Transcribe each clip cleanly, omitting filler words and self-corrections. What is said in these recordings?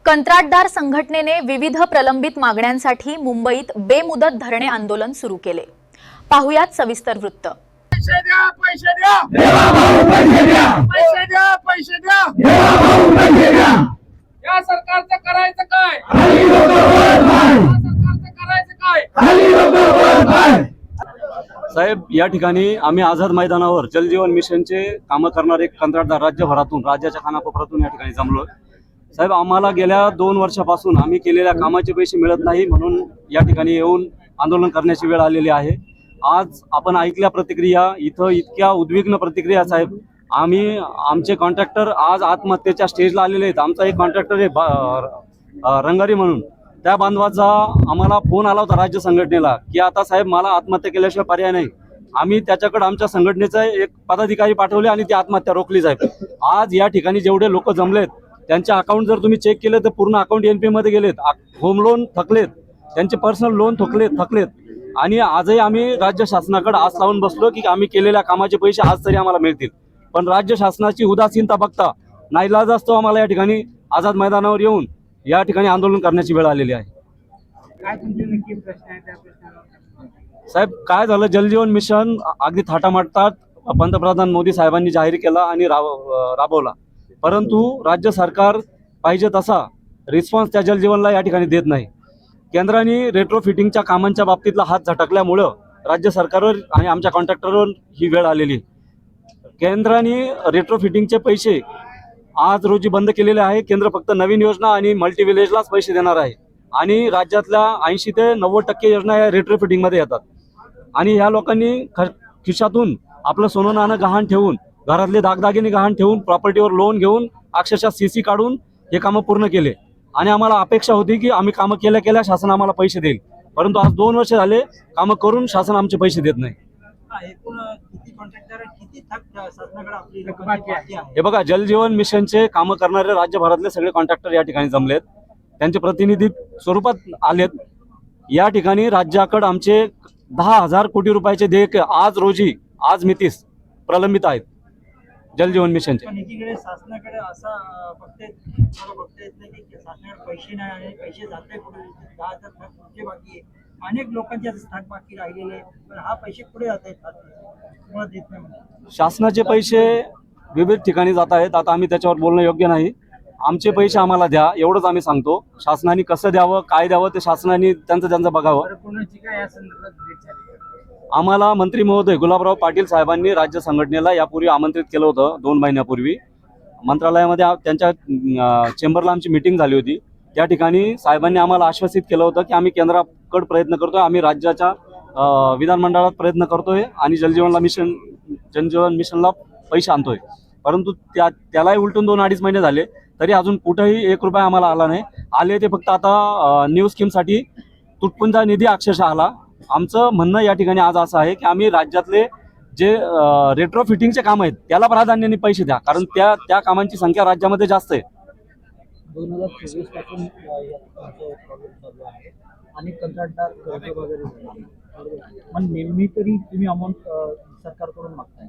कंत्राटदार संघटनेने विविध प्रलंबित मागण्यांसाठी मुंबईत बेमुदत धरणे आंदोलन सुरू केले। पाहुयात सविस्तर वृत्त। पैसे द्या, पैसे द्या, पैसे द्या, पैसे द्या, पैसे द्या, या सरकारचं करायचं काय? सरकारचं करायचं काय? साहेब, या ठिकाणी आम्ही आझाद मैदानावर जलजीवन मिशनचे कामं करणारे कंत्राटदार राज्यभरातून, राज्याच्या कानाकोपऱ्यातून या ठिकाणी जमलो। साहेब, आम्हाला गेल्या 2 वर्षापासून आम्ही केलेल्या कामाचे पैसे मिळत नाही, म्हणून या ठिकाणी येऊन आंदोलन करण्याची वेळ आलेली आहे। आज आपण ऐकल्या प्रतिक्रिया, इथं इतक्या उद्विग्न प्रतिक्रिया साहेब। आमचे कॉन्ट्रॅक्टर आज आत्महत्येच्या स्टेजला आलेले आहेत। आमचा एक कॉन्ट्रॅक्टर आहे रंगारी म्हणून, त्या बांधवाचा आम्हाला फोन आला होता राज्य संघटनेला की आता साहेब मला आत्महत्या केल्याशिवाय पर्याय नाही। आम्ही त्याच्याकडे आमच्या संघटनेचा एक पदाधिकारी पाठवले आणि ती आत्महत्या रोखली साहेब। आज या ठिकाणी जेवढे लोक जमलेत त्यांचे अकाउंट जर तुम्ही चेक केले तर पूर्ण अकाउंट NP मध्ये गेलेत, होम लोन थकलेत, त्यांचे पर्सनल लोन थकलेत। आणि आजही आम्ही राज्य शासनाकडे आस लावून बसलो की आम्ही केलेल्या कामाचे पैसे आज तरी आम्हाला मिळतील, पण राज्य शासनाची उदासीनता बघता नाईलाजास्तव आम्हाला या ठिकाणी आझाद मैदानावर येऊन या ठिकाणी आंदोलन करण्याची वेळ आलेली आहे। काय तुमचे नक्की प्रश्न आहे त्या प्रश्नावर? साहेब, काय झालं, जलजीवन मिशन अगदी थाटामाटात पंतप्रधान मोदी साहेबांनी जाहीर केला आणि राबवला, परंतु राज्य सरकार पाहिजे तसा रिस्पॉन्स त्या जलजीवनला या ठिकाणी देत नाही। केंद्राने रेट्रोफिटिंगच्या कामांच्या बाबतीतला हात झटकल्यामुळं राज्य सरकारवर आणि आमच्या कॉन्ट्रॅक्टरवर ही वेळ आलेली। केंद्राने रेट्रोफिटिंगचे पैसे आज रोजी बंद केलेले आहे। केंद्र फक्त नवीन योजना आणि मल्टी विलेजलाच पैसे देणार आहे आणि राज्यातल्या 80 ते 90% योजना या रेट्रोफिटिंगमध्ये येतात। आणि ह्या लोकांनी खिशातून आपलं सोनं नाणं गहाण ठेवून, घरातले दागदागिने गहाण ठेवून, प्रॉपर्टीवर लोन घेऊन, अक्षरशः CC काढून हे कामं पूर्ण केले। आणि आम्हाला अपेक्षा होती की आम्ही कामं केल्या शासन आम्हाला पैसे देईल, परंतु आज 2 वर्ष झाले कामं करून शासन आमचे पैसे देत नाही। हे बघा, जलजीवन मिशनचे कामं करणारे राज्यभरातले सगळे कॉन्ट्रॅक्टर या ठिकाणी जमलेत, त्यांचे प्रतिनिधी स्वरूपात आलेत। या ठिकाणी राज्याकडे आमचे 10,000 कोटी रुपयाचे देयक आज मितीस प्रलंबित आहेत जलजीवन मिशनचे। एकीकडे शासनाकडे असा बघता येत नाही की शासनाकडे पैसे नाही आणि पैसे जाते कुठे, 10,000 पुढचे बाकी आहे, अनेक लोकांचे स्थान बाकी राहिलेले, पण हा पैसे पुढे जात आहेत, देत नाही। शासनाचे पैसे विविध ठिकाणी जात आहेत, आता आम्ही त्याच्यावर बोलणं योग्य नाही। आमचे पैसे आम्हाला द्या एवढंच आम्ही सांगतो। शासनाने कसं द्यावं, काय द्यावं ते शासनाने त्यांचं बघावं। आम्हाला मंत्री महोदय गुलाबराव पाटील साहेबांनी राज्य संघटनेला यापूर्वी आमंत्रित केलं होतं 2 महिन्यापूर्वी। मंत्रालयामध्ये त्यांच्या चेंबरला आमची मीटिंग झाली होती। त्या ठिकाणी साहेबांनी आम्हाला आश्वासित केलं होतं की आम्ही केंद्राकडे प्रयत्न करतोय, आम्ही राज्याच्या विधानमंडळात प्रयत्न करतोय आणि जलजीवन मिशनला पैसे आणतोय, परंतु त्यालाही उलटून 2-2.5 महिने झाले तरी अजून कुठेही 1 रुपया आम्हाला आला नाही। आले ते फक्त आता न्यू स्कीमसाठी तुटपुंजा निधी अक्षरशः आला। आमचं म्हणणं या ठिकाणी आज असं आहे की आम्ही राज्यातले जे रेट्रोफिटिंगचे काम आहेत त्याला प्राधान्याने पैसे द्या, कारण त्या कामांची संख्या राज्यामध्ये जास्त आहे। 2023 पासून आणि कंत्राटदार पण नेहमी तरी तुम्ही अमाऊंट सरकारकडून मागताय।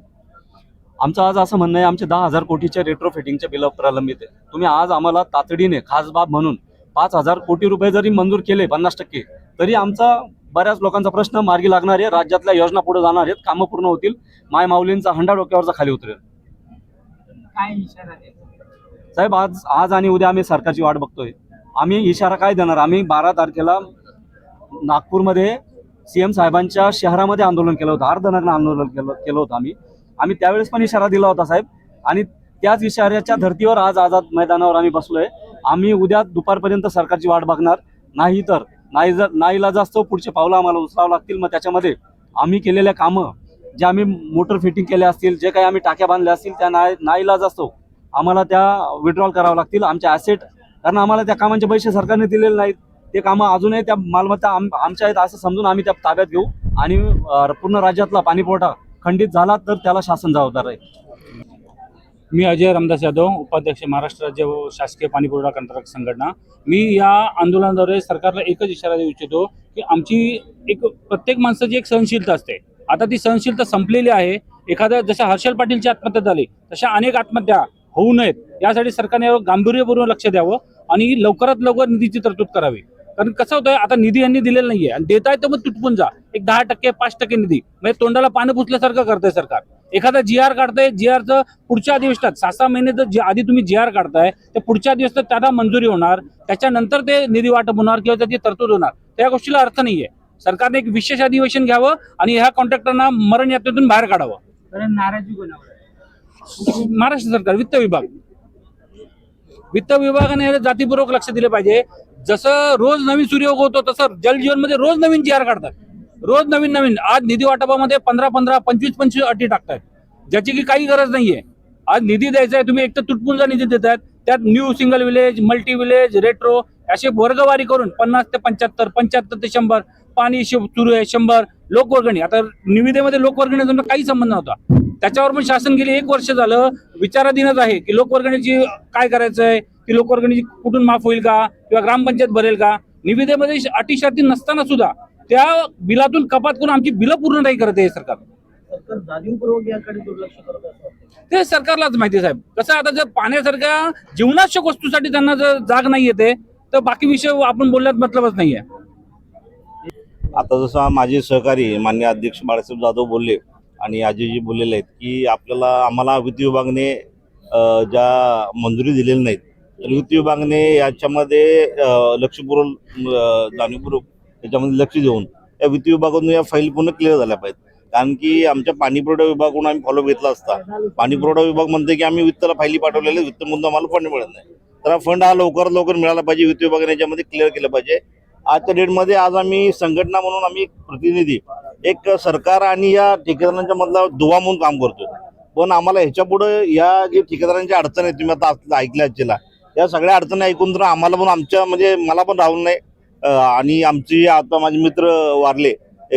आमचं आज असं म्हणणं आहे, आमचे 10,000 कोटीचे रेट्रोफिटिंगचे बिल प्रलंबित आहे। तुम्ही आज आम्हाला तातडीने खास बाब म्हणून 5,000 कोटी रुपये जरी मंजूर केले 50%, तरी आमचा बऱ्याच लोकांचा प्रश्न मार्गी लागणार आहे, राज्यातल्या योजना पुढे जाणार आहेत, कामं पूर्ण होतील, माय माऊलींचा हंडा डोक्यावरचा खाली उतरेल। काय इशारा आहे साहेब, आज आणि उद्या आम्ही सरकारची वाट बघतोय। आम्ही इशारा काय देणार? आम्ही 12 तारखेला नागपूरमध्ये CM साहेबांच्या शहरामध्ये आंदोलन केलं होतं, अर्धनग्न आंदोलन केलं होतं आम्ही त्यावेळेस पण इशारा दिला होता साहेब, आणि त्याच इशाऱ्याच्या धर्तीवर आज आझाद मैदानावर आम्ही बसलोय। आम्ही उद्या दुपारपर्यंत सरकारची वाट बघणार, नाही तर नाईलाजास्तव पुढचे पावलं आम्हाला उचलावं लागतील। मग त्याच्यामध्ये आम्ही केलेल्या कामं, जे आम्ही मोटर फिटिंग केले असतील, जे काही आम्ही टाक्या बांधल्या असतील, त्या नाईलाजास्तव आम्हाला त्या विड्रॉल करावं लागतील आमचे ॲसेट, कारण आम्हाला त्या कामांचे पैसे सरकारने दिलेले नाहीत। ते कामं अजूनही त्या मालमत्ता आमच्या आहेत असं समजून आम्ही त्या ताब्यात घेऊ आणि पूर्ण राज्यातला पाणीपुरवठा खंडित झाला तर त्याला शासन जबाबदार आहे। मी अजय रामदास यादव, उपाध्यक्ष महाराष्ट्र राज्य शासकीय पाणीपुरवठा कंत्राटदार संघटना। मी या आंदोलनाद्वारे सरकारला एकच इशारा देऊ इच्छितो की आमची प्रत्येक माणसाची एक सहनशीलता असते, आता ती सहनशीलता संपलेली आहे। एखाद्या जशा हर्षल पाटीलची आत्महत्या झाली तशा अनेक आत्महत्या होऊ नयेत यासाठी सरकारने गांभीर्यपूर्वक लक्ष द्यावं आणि लवकरात लवकर निधीची तरतूद करावी. कारण कसं होतंय, आता निधी यांनी दिलेला नाहीये आणि देताय तर मग तुटपून जा. एक 10%, 5% निधी म्हणजे तोंडाला पानं पुसल्यासारखं करतंय सरकार. एखादा GR काढतंय, GRचं पुढच्या अधिवेशनात 6-6 महिने जर आधी तुम्ही GR काढताय तर पुढच्या दिवसात त्याला मंजुरी होणार, त्याच्यानंतर ते निधी वाटप होणार किंवा त्याची तरतूद होणार. त्या गोष्टीला अर्थ नाहीये. सरकारने एक विशेष अधिवेशन घ्यावं आणि ह्या कॉन्ट्रॅक्टरना मरण यात्रेतून बाहेर काढावं. कारण नाराजी कोणावर? महाराष्ट्र सरकार, वित्त विभागाने याला जातीपूर्वक लक्ष दिले पाहिजे. जसं रोज नवीन सूर्य उगवतो तसं जलजीवन मध्ये रोज नवीन GR काढतात, रोज नवीन. आज निधी वाटपामध्ये 15-15, 25-25 अटी टाकतायत, ज्याची की काही गरज नाहीये. आज निधी द्यायचा आहे, तुम्ही एक तर तुटपुंजा निधी देतायत, त्यात new single village, multi village, retro असे वर्गवारी करून 50 ते 75, 75 ते 100 पाणी सुरू आहे, 100 लोकवर्गणी. आता निविदेमध्ये लोकवर्गणीचा काही संबंध नव्हता, त्याच्यावर पण शासन गेली 1 वर्ष झालं विचाराधीनच आहे की लोकवर्गणीची काय करायचंय, की लोकवर्गणी कुठून माफ होईल का किंवा ग्रामपंचायत भरेल का. निविदेमध्ये अटी शर्ती नसताना सुद्धा त्या बिलातून कपात करून आमची बिलं पूर्ण नाही करत आहे सरकार. सरकार जाणीवपूर्वक याकडे दुर्लक्ष करत असं वाटतं. ते सरकारलाच माहिती साहेब. कसं आता जर पाण्यासारख्या जीवनावश्यक वस्तूसाठी त्यांना जर जाग नाही येते तर बाकी विषय आपण बोलण्यात मतलबच नाहीये. आता जसं माझे सहकारी माननीय अध्यक्ष बाळासाहेब जाधव बोलले आणि अजयजी बोललेले आहेत की आम्हाला वित्त विभागाने ज्या मंजुरी दिलेल्या नाहीत, तर वित्त विभागाने याच्यामध्ये लक्षपूर्वक जाणीवपूर्वक याच्यामध्ये लक्ष देऊन या वित्त विभागातून या फाईल पूर्ण क्लिअर झाल्या पाहिजेत. कारण की आमच्या पाणी पुरवठा विभागाकडून आम्ही फॉलो घेतला असता. पाणी पुरवठा विभाग म्हणते की आम्ही वित्ताला फायली पाठवलेले, वित्त म्हणून आम्हाला फंड मिळत नाही. तर हा फंड हा लवकरात लवकर मिळाला पाहिजे. वित्त विभागाने याच्यामध्ये क्लिअर केलं पाहिजे. आजच्या डेटमध्ये आज आम्ही संघटना म्हणून आम्ही प्रतिनिधी एक सरकार आणि या ठेकेदारांच्या मधला दुवा म्हणून काम करतोय. पण आम्हाला ह्याच्या पुढे या जे ठेकेदारांच्या अडचणी आहेत तुम्ही आता ऐकल्या असतील, या सगळ्या अडचणी ऐकून तर आम्हाला पण आमच्या म्हणजे मला पण राहून नाही. आणि आमची आता माझे मित्र वारले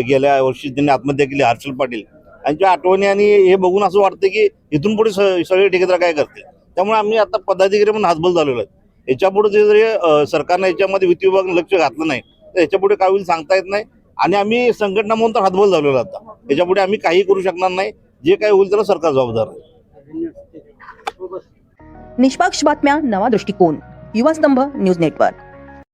गेल्या वर्षी, त्यांनी आत्महत्या केली, हर्षल पाटील, यांच्या आठवणी आणि हे बघून असं वाटतं की इथून पुढे सगळे ठेकेदार काय करतील. त्यामुळे आम्ही आता पदाधिकारी पण हातबल झालेलो आहे. याच्या पुढे जरी सरकारने याच्यामध्ये वित्त विभागाने लक्ष घातलं नाही तर याच्या पुढे काय होईल सांगता येत नाही. आणि आम्ही संघटना म्हणून तर हातबल झालेलो आता. याच्या पुढे आम्ही काही करू शकणार नाही. जे काही होईल त्याला सरकार जबाबदार आहे. निष्पक्ष बातम्या, नवा दृष्टिकोन, युवा स्तंभ न्यूज नेटवर्क.